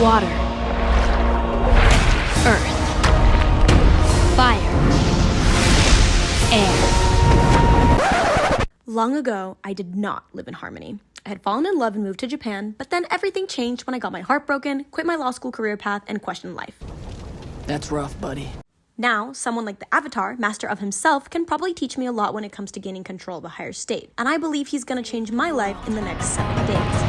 Water, earth, fire, air. Long ago, I did not live in harmony. I had fallen in love and moved to Japan, but then everything changed when I got my heart broken, quit my law school career path, and questioned life. That's rough, buddy. Now, someone like the Avatar, master of himself, can probably teach me a lot when it comes to gaining control of a higher state, and I believe he's gonna change my life in the next 7 days.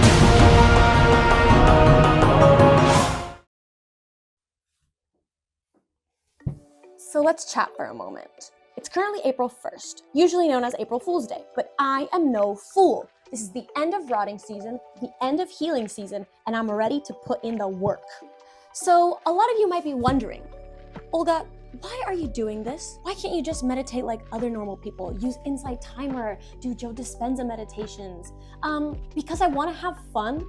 So let's chat for a moment. It's currently April 1st, usually known as April Fool's Day, but I am no fool. This is the end of rotting season, the end of healing season, and I'm ready to put in the work. So a lot of you might be wondering, Olga, why are you doing this? Why can't you just meditate like other normal people? Use Insight Timer, do Joe Dispenza meditations. Because I want to have fun.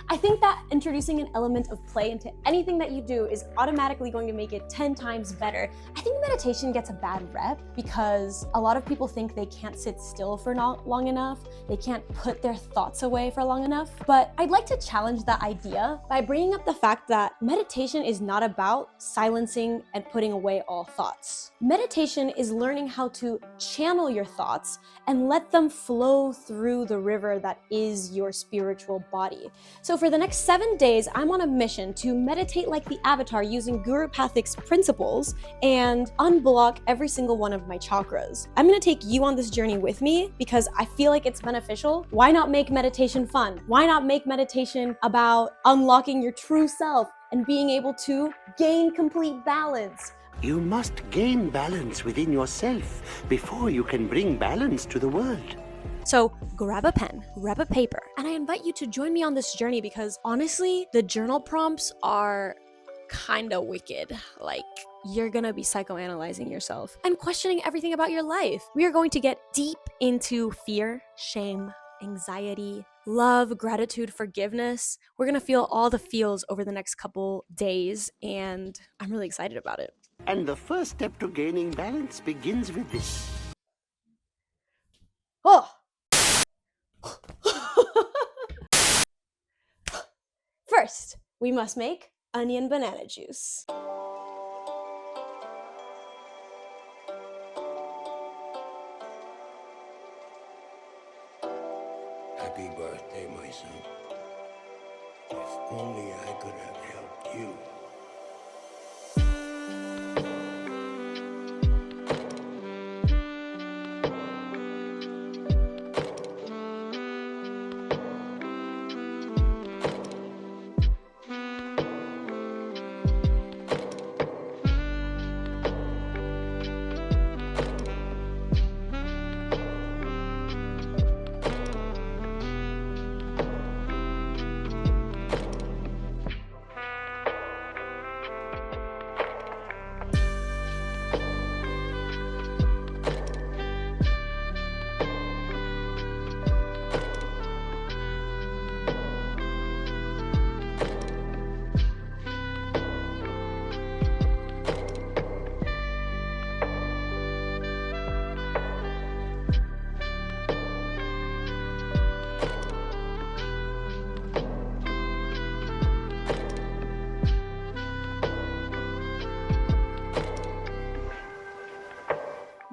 I think that introducing an element of play into anything that you do is automatically going to make it 10 times better. I think meditation gets a bad rep because a lot of people think they can't sit still for not long enough. They can't put their thoughts away for long enough. But I'd like to challenge that idea by bringing up the fact that meditation is not about silencing and putting away all thoughts. Meditation is learning how to channel your thoughts and let them flow through the river that is your spiritual body. So for the next 7 days, I'm on a mission to meditate like the Avatar using Guru Pathik's principles and unblock every single one of my chakras. I'm gonna take you on this journey with me because I feel like it's beneficial. Why not make meditation fun? Why not make meditation about unlocking your true self and being able to gain complete balance? You must gain balance within yourself before you can bring balance to the world. So grab a pen, grab a paper, and I invite you to join me on this journey because honestly, the journal prompts are kinda wicked. Like, you're gonna be psychoanalyzing yourself and questioning everything about your life. We are going to get deep into fear, shame, anxiety, love, gratitude, forgiveness. We're gonna feel all the feels over the next couple days, and I'm really excited about it. And the first step to gaining balance begins with this. Oh! First, we must make onion banana juice. Happy birthday, my son. If only I could have helped you.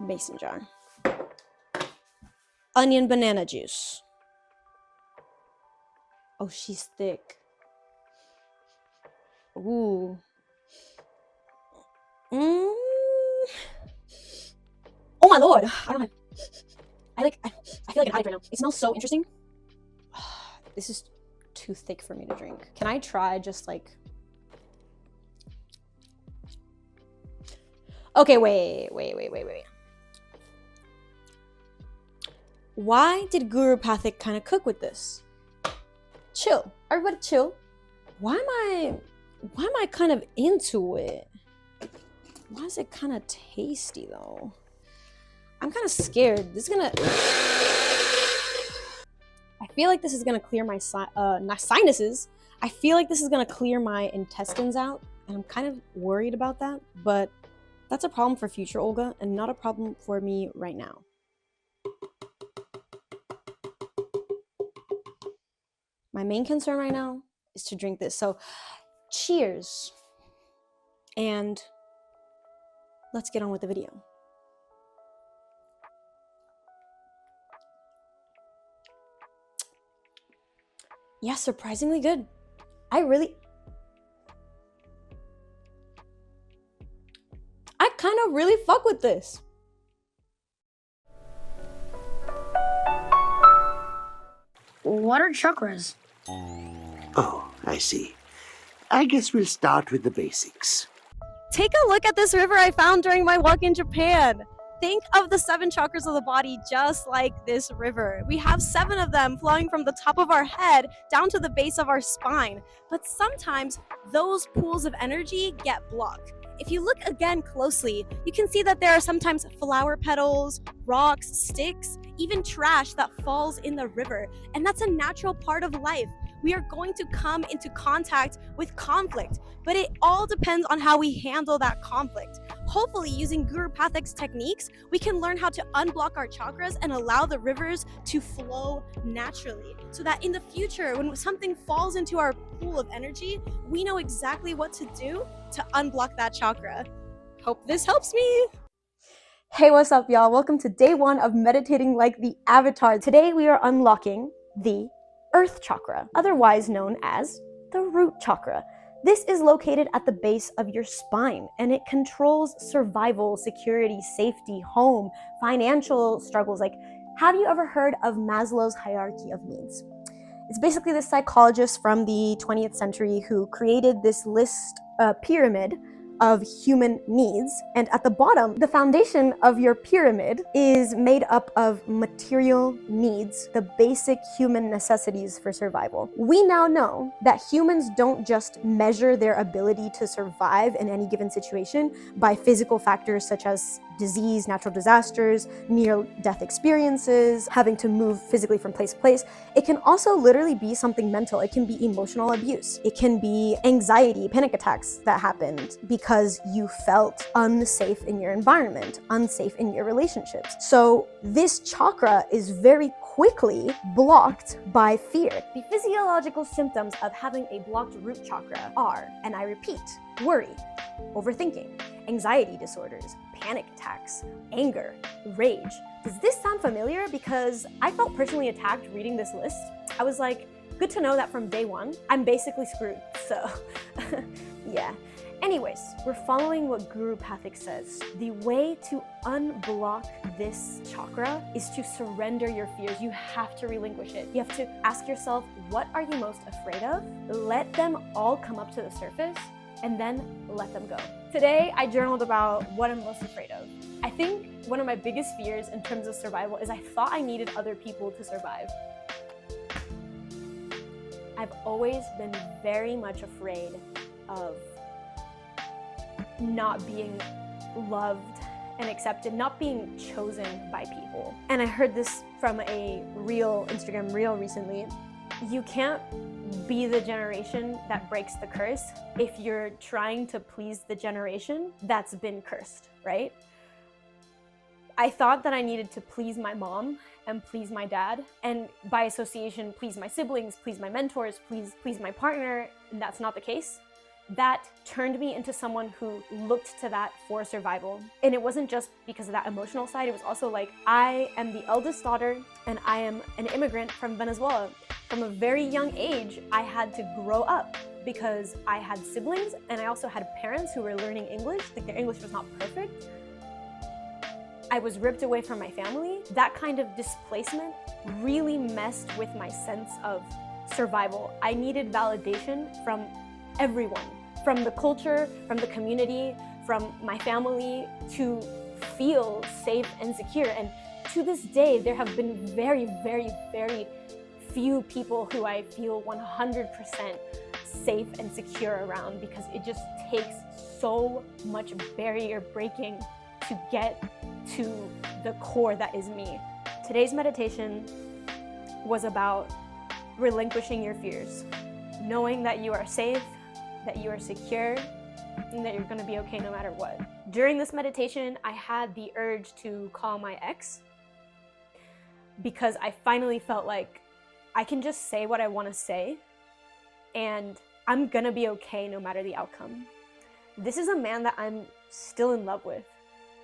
Mason jar. Onion banana juice. Oh, she's thick. Ooh. Oh my lord. I feel like an addict right now. It smells so interesting. This is too thick for me to drink. Can I try just like... Okay, wait. Why did Guru Pathik kind of cook with this? Chill. Everybody chill. Why am I kind of into it? Why is it kind of tasty though? I'm kind of scared. This is gonna... I feel like this is gonna clear my sinuses. I feel like this is gonna clear my intestines out, and I'm kind of worried about that, but that's a problem for future Olga and not a problem for me right now. My main concern right now is to drink this. So cheers. And let's get on with the video. Yeah, surprisingly good. I kind of really fuck with this. What are chakras? Oh, I see. I guess we'll start with the basics. Take a look at this river I found during my walk in Japan. Think of the 7 chakras of the body just like this river. We have 7 of them flowing from the top of our head down to the base of our spine. But sometimes those pools of energy get blocked. If you look again closely, you can see that there are sometimes flower petals, rocks, sticks, even trash that falls in the river. And that's a natural part of life. We are going to come into contact with conflict, but it all depends on how we handle that conflict. Hopefully, using Guru Pathik's techniques, we can learn how to unblock our chakras and allow the rivers to flow naturally, so that in the future, when something falls into our pool of energy, we know exactly what to do to unblock that chakra. Hope this helps me. Hey, what's up, y'all? Welcome to day 1 of meditating like the Avatar. Today, we are unlocking the Earth chakra, otherwise known as the root chakra. This is located at the base of your spine, and it controls survival, security, safety, home, financial struggles. Like, have you ever heard of Maslow's hierarchy of needs? It's basically this psychologist from the 20th century who created this pyramid of human needs. And at the bottom, the foundation of your pyramid is made up of material needs, the basic human necessities for survival. We now know that humans don't just measure their ability to survive in any given situation by physical factors such as disease, natural disasters, near-death experiences, having to move physically from place to place. It can also literally be something mental. It can be emotional abuse. It can be anxiety, panic attacks that happened because you felt unsafe in your environment, unsafe in your relationships. So this chakra is very quickly blocked by fear. The physiological symptoms of having a blocked root chakra are, and I repeat, worry, overthinking, anxiety disorders, panic attacks, anger, rage. Does this sound familiar? Because I felt personally attacked reading this list. I was like, good to know that from day 1, I'm basically screwed, so yeah. Anyways, we're following what Guru Pathik says. The way to unblock this chakra is to surrender your fears. You have to relinquish it. You have to ask yourself, what are you most afraid of? Let them all come up to the surface, and then let them go. Today, I journaled about what I'm most afraid of. I think one of my biggest fears in terms of survival is I thought I needed other people to survive. I've always been very much afraid of not being loved and accepted, not being chosen by people. And I heard this from a Instagram reel recently. You can't be the generation that breaks the curse if you're trying to please the generation that's been cursed, right? I thought that I needed to please my mom and please my dad, and by association, please my siblings, please my mentors, please my partner, and that's not the case. That turned me into someone who looked to that for survival. And it wasn't just because of that emotional side, it was also like, I am the eldest daughter and I am an immigrant from Venezuela. From a very young age, I had to grow up because I had siblings and I also had parents who were learning English. Like, their English was not perfect. I was ripped away from my family. That kind of displacement really messed with my sense of survival. I needed validation from everyone, from the culture, from the community, from my family, to feel safe and secure. And to this day, there have been very, very, very few people who I feel 100% safe and secure around, because it just takes so much barrier breaking to get to the core that is me. Today's meditation was about relinquishing your fears, knowing that you are safe, that you are secure, and that you're gonna be okay no matter what. During this meditation, I had the urge to call my ex because I finally felt like I can just say what I wanna say and I'm gonna be okay no matter the outcome. This is a man that I'm still in love with.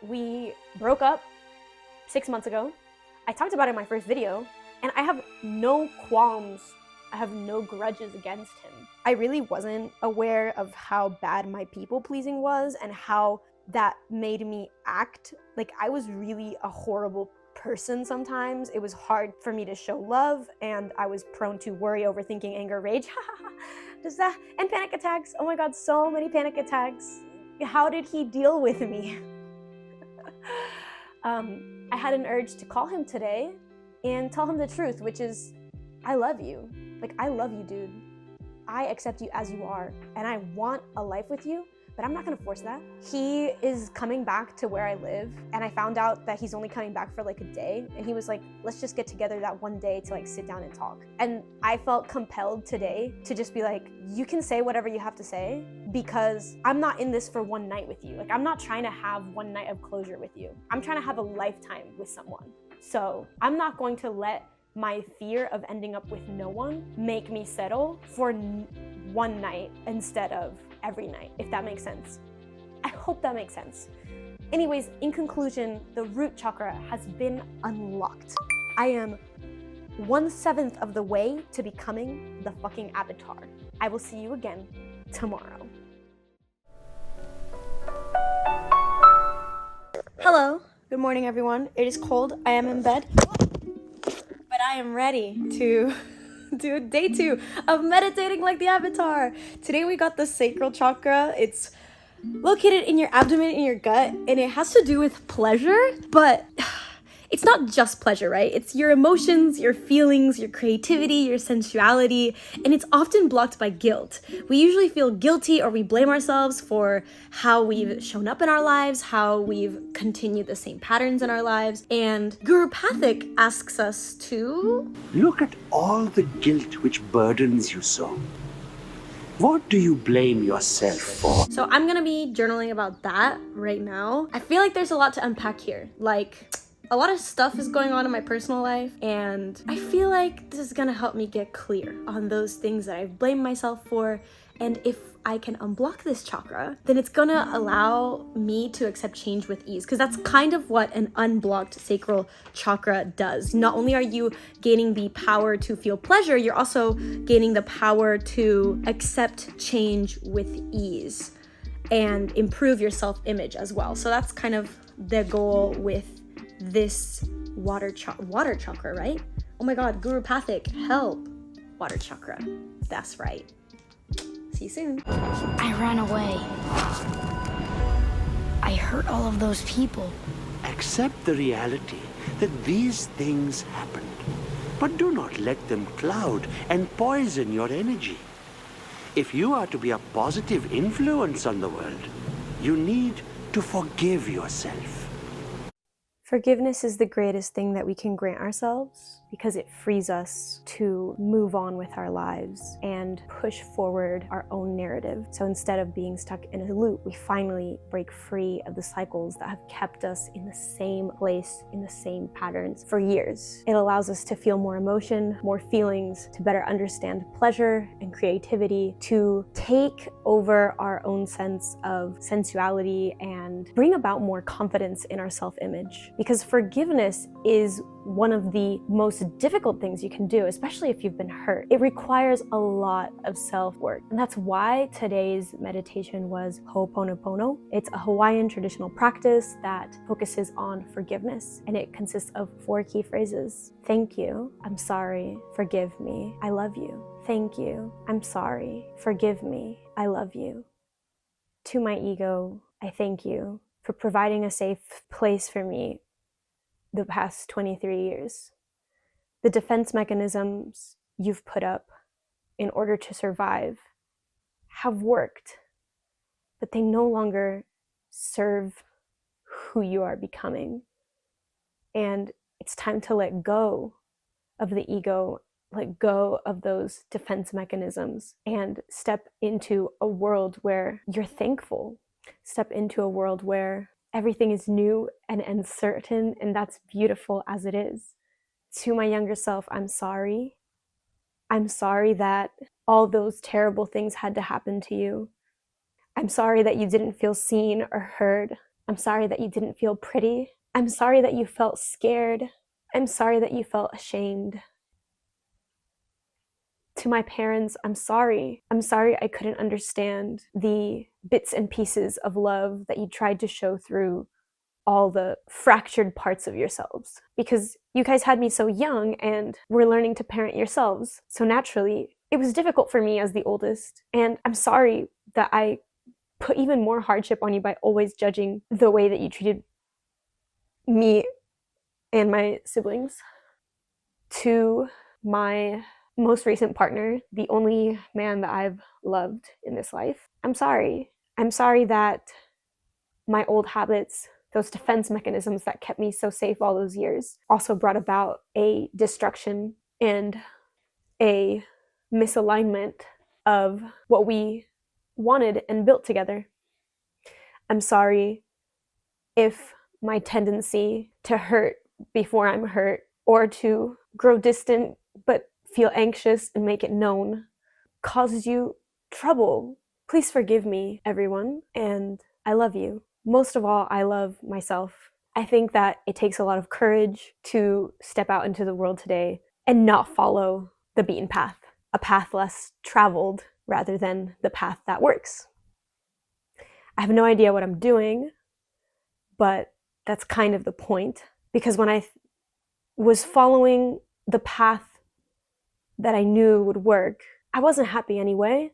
We broke up 6 months ago. I talked about it in my first video, and I have no qualms. I have no grudges against him. I really wasn't aware of how bad my people pleasing was and how that made me act like I was really a horrible person sometimes. It was hard for me to show love, and I was prone to worry, overthinking, anger, rage. Does that, and panic attacks. Oh my god, so many panic attacks. How did he deal with me? I had an urge to call him today and tell him the truth, which is, I love you. Like, I love you, dude. I accept you as you are, and I want a life with you, but I'm not gonna force that. He is coming back to where I live, and I found out that he's only coming back for like a day, and he was like, let's just get together that one day to like sit down and talk. And I felt compelled today to just be like, you can say whatever you have to say, because I'm not in this for one night with you. Like, I'm not trying to have one night of closure with you. I'm trying to have a lifetime with someone. So I'm not going to let my fear of ending up with no one make me settle for one night instead of every night, if that makes sense. I hope that makes sense. Anyways, in conclusion, the root chakra has been unlocked. I am 1/7 of the way to becoming the fucking avatar. I will see you again tomorrow. Hello, good morning everyone. It is cold, I am in bed, but I am ready to do day 2 of meditating like the avatar. Today we got the sacral chakra. It's located in your abdomen, in your gut, and it has to do with pleasure, but it's not just pleasure, right? It's your emotions, your feelings, your creativity, your sensuality, and it's often blocked by guilt. We usually feel guilty or we blame ourselves for how we've shown up in our lives, how we've continued the same patterns in our lives, and Guru Pathik asks us to Look at all the guilt which burdens you so. What do you blame yourself for? So I'm gonna be journaling about that right now. I feel like there's a lot to unpack here. Like, a lot of stuff is going on in my personal life, and I feel like this is gonna help me get clear on those things that I've blamed myself for. And if I can unblock this chakra, then it's gonna allow me to accept change with ease, because that's kind of what an unblocked sacral chakra does. Not only are you gaining the power to feel pleasure, you're also gaining the power to accept change with ease and improve your self-image as well. So that's kind of the goal with this water chakra, right? Oh my god, Guru Pathik, help. Water chakra, that's right. See you soon. I ran away. I hurt all of those people. Accept the reality that these things happened, but do not let them cloud and poison your energy. If you are to be a positive influence on the world, you need to forgive yourself. Forgiveness is the greatest thing that we can grant ourselves, because it frees us to move on with our lives and push forward our own narrative. So instead of being stuck in a loop, we finally break free of the cycles that have kept us in the same place, in the same patterns for years. It allows us to feel more emotion, more feelings, to better understand pleasure and creativity, to take over our own sense of sensuality and bring about more confidence in our self-image. Because forgiveness is one of the most difficult things you can do, especially if you've been hurt. It requires a lot of self-work. And that's why today's meditation was Ho'oponopono. It's a Hawaiian traditional practice that focuses on forgiveness, and it consists of 4 key phrases. Thank you. I'm sorry. Forgive me. I love you. Thank you. I'm sorry. Forgive me. I love you. To my ego, I thank you for providing a safe place for me the past 23 years. The defense mechanisms you've put up in order to survive have worked, but they no longer serve who you are becoming. And it's time to let go of the ego, let go of those defense mechanisms, and step into a world where you're thankful. Step into a world where everything is new and uncertain, and that's beautiful as it is. To my younger self, I'm sorry. I'm sorry that all those terrible things had to happen to you. I'm sorry that you didn't feel seen or heard. I'm sorry that you didn't feel pretty. I'm sorry that you felt scared. I'm sorry that you felt ashamed. To my parents, I'm sorry. I'm sorry I couldn't understand the bits and pieces of love that you tried to show through all the fractured parts of yourselves. Because you guys had me so young and were learning to parent yourselves. So naturally, it was difficult for me as the oldest. And I'm sorry that I put even more hardship on you by always judging the way that you treated me and my siblings. To my most recent partner, the only man that I've loved in this life, I'm sorry. I'm sorry that my old habits, those defense mechanisms that kept me so safe all those years, also brought about a destruction and a misalignment of what we wanted and built together. I'm sorry if my tendency to hurt before I'm hurt, or to grow distant but feel anxious and make it known, causes you trouble. Please forgive me, everyone, and I love you. Most of all, I love myself. I think that it takes a lot of courage to step out into the world today and not follow the beaten path, a path less traveled rather than the path that works. I have no idea what I'm doing, but that's kind of the point, because when I was following the path that I knew would work, I wasn't happy anyway.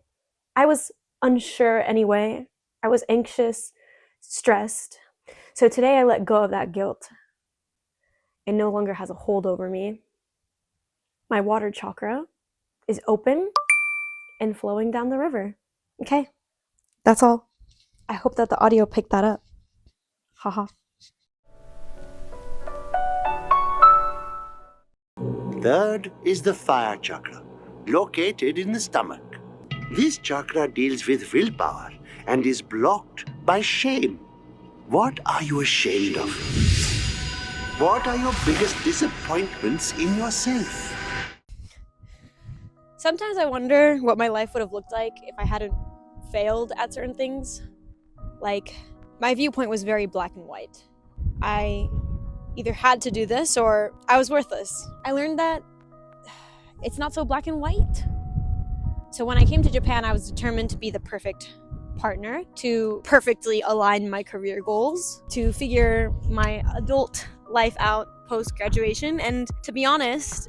I was unsure anyway. I was anxious, stressed. So today I let go of that guilt. It no longer has a hold over me. My water chakra is open and flowing down the river. Okay, that's all. I hope that the audio picked that up. Haha. Third is the fire chakra, located in the stomach. This chakra deals with willpower and is blocked by shame. What are you ashamed of? What are your biggest disappointments in yourself? Sometimes I wonder what my life would have looked like if I hadn't failed at certain things. Like, my viewpoint was very black and white. I either had to do this or I was worthless. I learned that it's not so black and white. So when I came to Japan, I was determined to be the perfect partner, to perfectly align my career goals, to figure my adult life out post-graduation. And to be honest,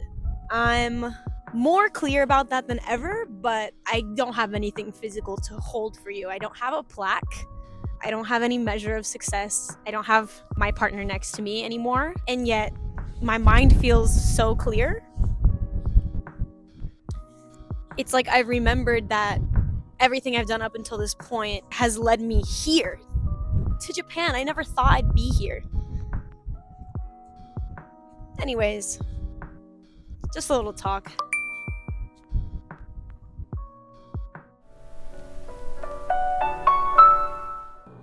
I'm more clear about that than ever, but I don't have anything physical to hold for you. I don't have a plaque. I don't have any measure of success. I don't have my partner next to me anymore. And yet my mind feels so clear. It's like I've remembered that everything I've done up until this point has led me here to Japan. I never thought I'd be here. Anyways, just a little talk.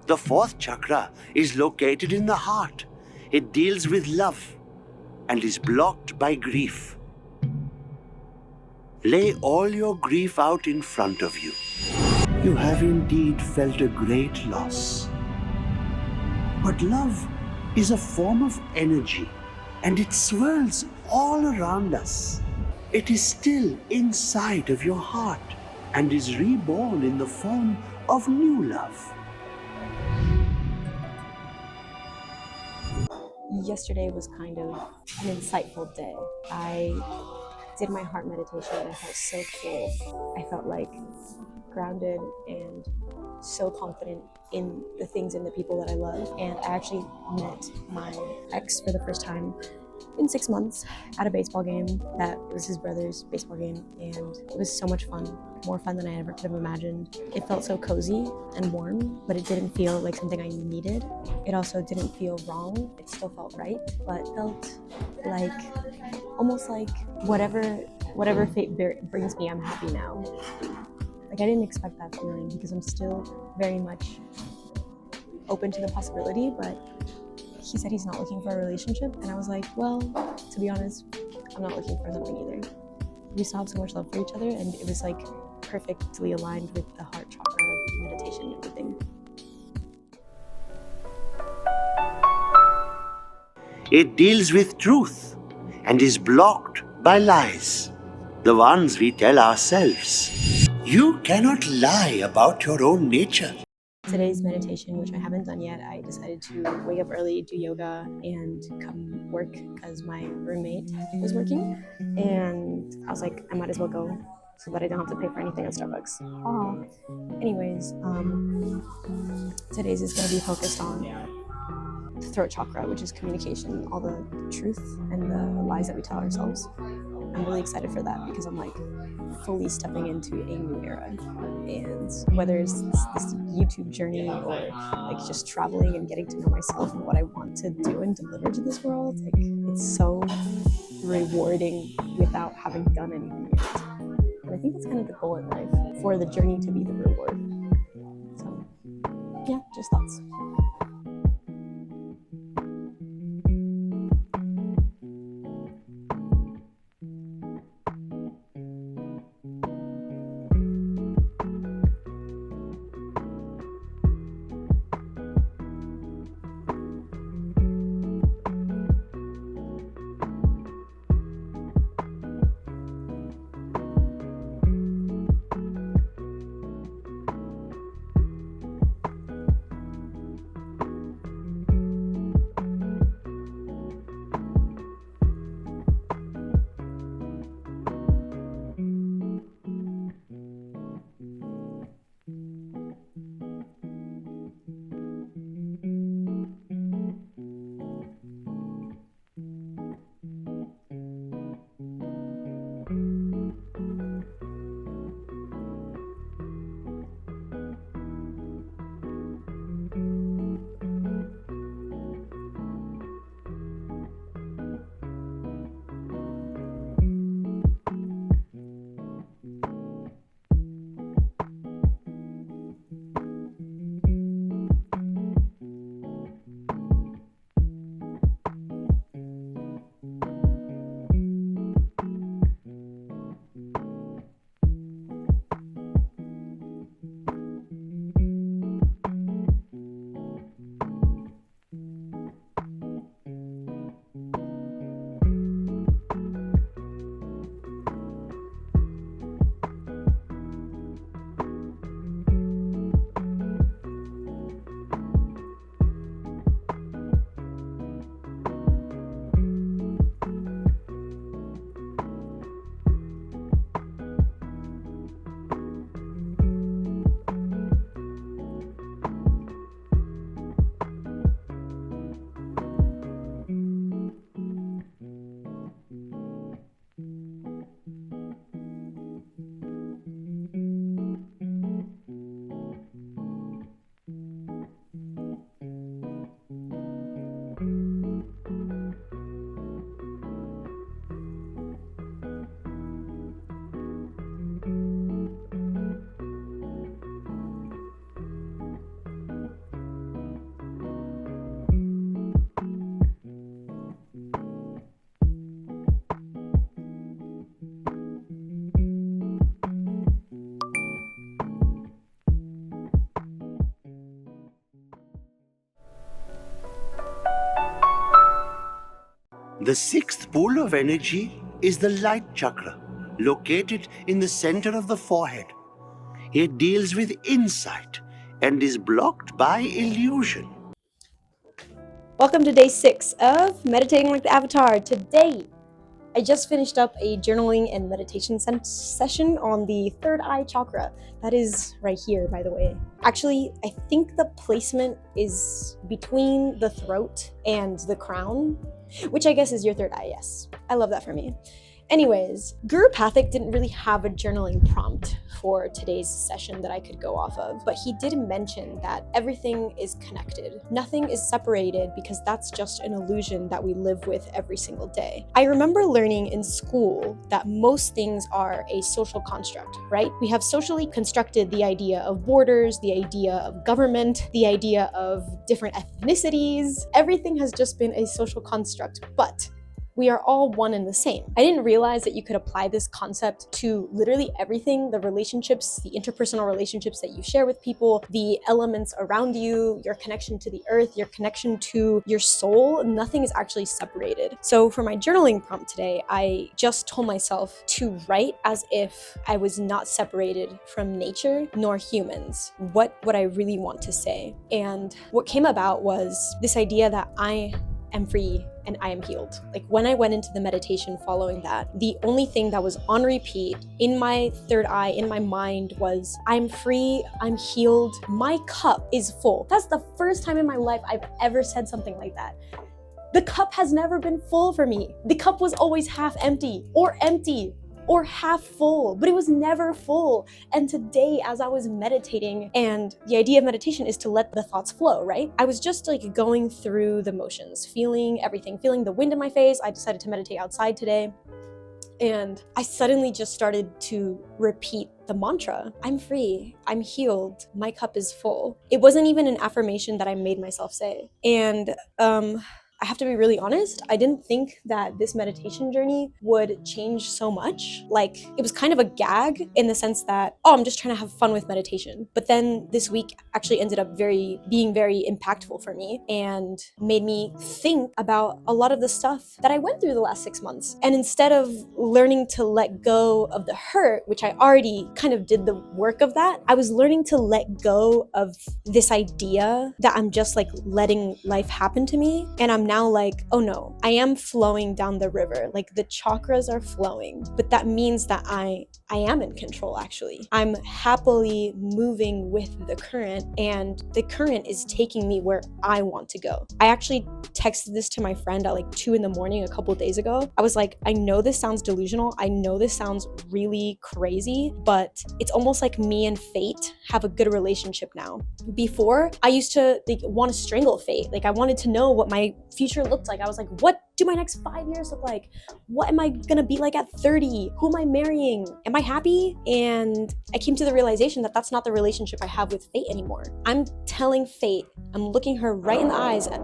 The fourth chakra is located in the heart. It deals with love and is blocked by grief. Lay all your grief out in front of you. You have indeed felt a great loss. But love is a form of energy, and it swirls all around us. It is still inside of your heart and is reborn in the form of new love. Yesterday was kind of an insightful day. I did my heart meditation and I felt so full. I felt like grounded and so confident in the things and the people that I love. And I actually met my ex for the first time in 6 months at a baseball game. That was his brother's baseball game, and it was so much fun. More fun than I ever could have imagined. It felt so cozy and warm, but it didn't feel like something I needed. It also didn't feel wrong. It still felt right, but felt like, almost like whatever fate brings me, I'm happy now. Like, I didn't expect that feeling because I'm still very much open to the possibility, but he said he's not looking for a relationship, and I was like, well, to be honest, I'm not looking for something either. We still have so much love for each other, and it was like perfectly aligned with the heart chakra meditation and everything. It deals with truth and is blocked by lies, the ones we tell ourselves. You cannot lie about your own nature. Today's meditation, which I haven't done yet, I decided to wake up early, do yoga, and come work because my roommate was working. And I was like, I might as well go so that I don't have to pay for anything at Starbucks. Anyways, today's is going to be focused on the throat chakra, which is communication, all the truth and the lies that we tell ourselves. I'm really excited for that because I'm like fully stepping into a new era. And whether it's this YouTube journey or like just traveling and getting to know myself and what I want to do and deliver to this world, like it's so rewarding without having done anything yet. And I think that's kind of the goal in life, for the journey to be the reward. So yeah, just thoughts. The sixth pool of energy is the light chakra, located in the center of the forehead. It deals with insight and is blocked by illusion. Welcome to day 6 of Meditating Like the Avatar. Today, I just finished up a journaling and meditation session on the third eye chakra. That is right here, by the way. Actually, I think the placement is between the throat and the crown, which I guess is your third eye, yes. I love that for me. Anyways, Guru Pathik didn't really have a journaling prompt for today's session that I could go off of, but he did mention that everything is connected. Nothing is separated because that's just an illusion that we live with every single day. I remember learning in school that most things are a social construct, right? We have socially constructed the idea of borders, the idea of government, the idea of different ethnicities. Everything has just been a social construct, but we are all one and the same. I didn't realize that you could apply this concept to literally everything, the relationships, the interpersonal relationships that you share with people, the elements around you, your connection to the earth, your connection to your soul. Nothing is actually separated. So for my journaling prompt today, I just told myself to write as if I was not separated from nature nor humans. What would I really want to say? And what came about was this idea that I am free and I am healed. Like when I went into the meditation following that, the only thing that was on repeat in my third eye, in my mind was, I'm free, I'm healed, my cup is full. That's the first time in my life I've ever said something like that. The cup has never been full for me. The cup was always half empty or half full, but it was never full. And today, as I was meditating, and the idea of meditation is to let the thoughts flow, right? I was just like going through the motions, feeling everything, feeling the wind in my face. I decided to meditate outside today. And I suddenly just started to repeat the mantra, I'm free, I'm healed, my cup is full. It wasn't even an affirmation that I made myself say. And I have to be really honest, I didn't think that this meditation journey would change so much. Like, it was kind of a gag in the sense that, oh, I'm just trying to have fun with meditation. But then this week actually ended up being very impactful for me and made me think about a lot of the stuff that I went through the last 6 months. And instead of learning to let go of the hurt, which I already kind of did the work of that, I was learning to let go of this idea that I'm just like letting life happen to me. And I'm now like, oh no, I am flowing down the river. Like the chakras are flowing, but that means that I am in control actually. I'm happily moving with the current and the current is taking me where I want to go. I actually texted this to my friend at like 2 a.m. a couple of days ago. I was like, I know this sounds delusional. I know this sounds really crazy, but it's almost like me and fate have a good relationship now. Before, I used to want to strangle fate. Like I wanted to know what my future looked like. I was like, what do my next 5 years look like? What am I gonna be like at 30? Who am I marrying? Am I happy? And I came to the realization that that's not the relationship I have with fate anymore. I'm telling fate, I'm looking her right in the eyes. And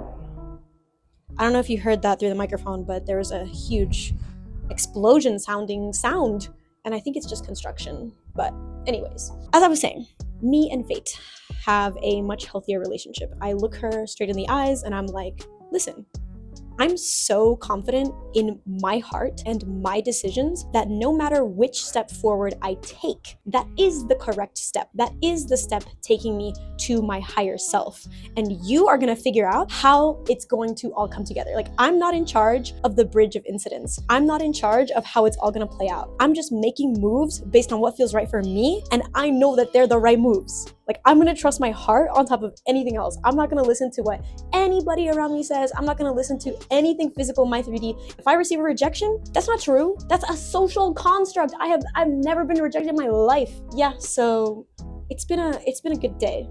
I don't know if you heard that through the microphone, but there was a huge explosion sounding sound. And I think it's just construction. But anyways, as I was saying, me and fate have a much healthier relationship. I look her straight in the eyes and I'm like, listen, I'm so confident in my heart and my decisions that no matter which step forward I take, that is the correct step. That is the step taking me to my higher self. And you are gonna figure out how it's going to all come together. Like, I'm not in charge of the bridge of incidents. I'm not in charge of how it's all gonna play out. I'm just making moves based on what feels right for me, and I know that they're the right moves. Like, I'm gonna trust my heart on top of anything else. I'm not gonna listen to what anybody around me says. I'm not gonna listen to anything physical in my 3D. If I receive a rejection, that's not true. That's a social construct. I've never been rejected in my life. Yeah, so it's been a good day,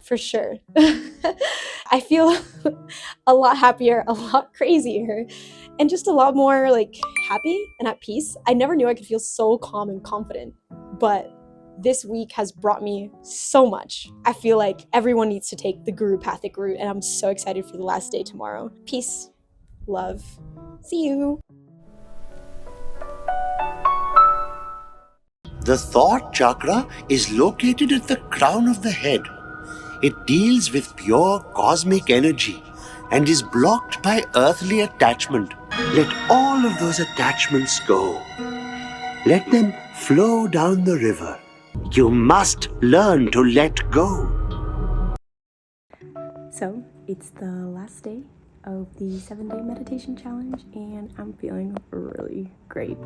for sure. I feel a lot happier, a lot crazier, and just a lot more like happy and at peace. I never knew I could feel so calm and confident, but this week has brought me so much. I feel like everyone needs to take the Guru Pathik route, and I'm so excited for the last day tomorrow. Peace, love, see you. The thought chakra is located at the crown of the head. It deals with pure cosmic energy and is blocked by earthly attachment. Let all of those attachments go. Let them flow down the river. You must learn to let go. So, it's the last day of the 7-day meditation challenge, and I'm feeling really great.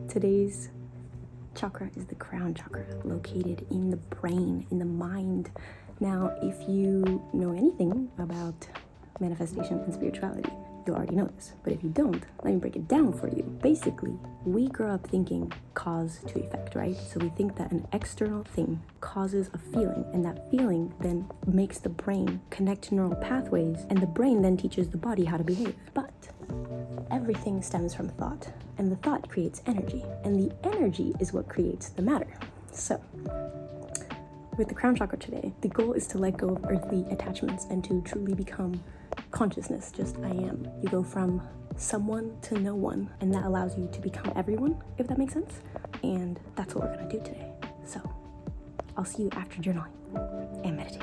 Today's chakra is the crown chakra, located in the brain, in the mind. Now, if you know anything about manifestation and spirituality, you'll already know this. But if you don't, let me break it down for you. Basically, we grow up thinking cause to effect, right? So we think that an external thing causes a feeling, and that feeling then makes the brain connect neural pathways, and the brain then teaches the body how to behave. But everything stems from thought, and the thought creates energy, and the energy is what creates the matter. So, with the crown chakra today, the goal is to let go of earthly attachments and to truly become consciousness, just I am. You go from someone to no one, and that allows you to become everyone, if that makes sense. And that's what we're gonna do today. So I'll see you after journaling and meditation.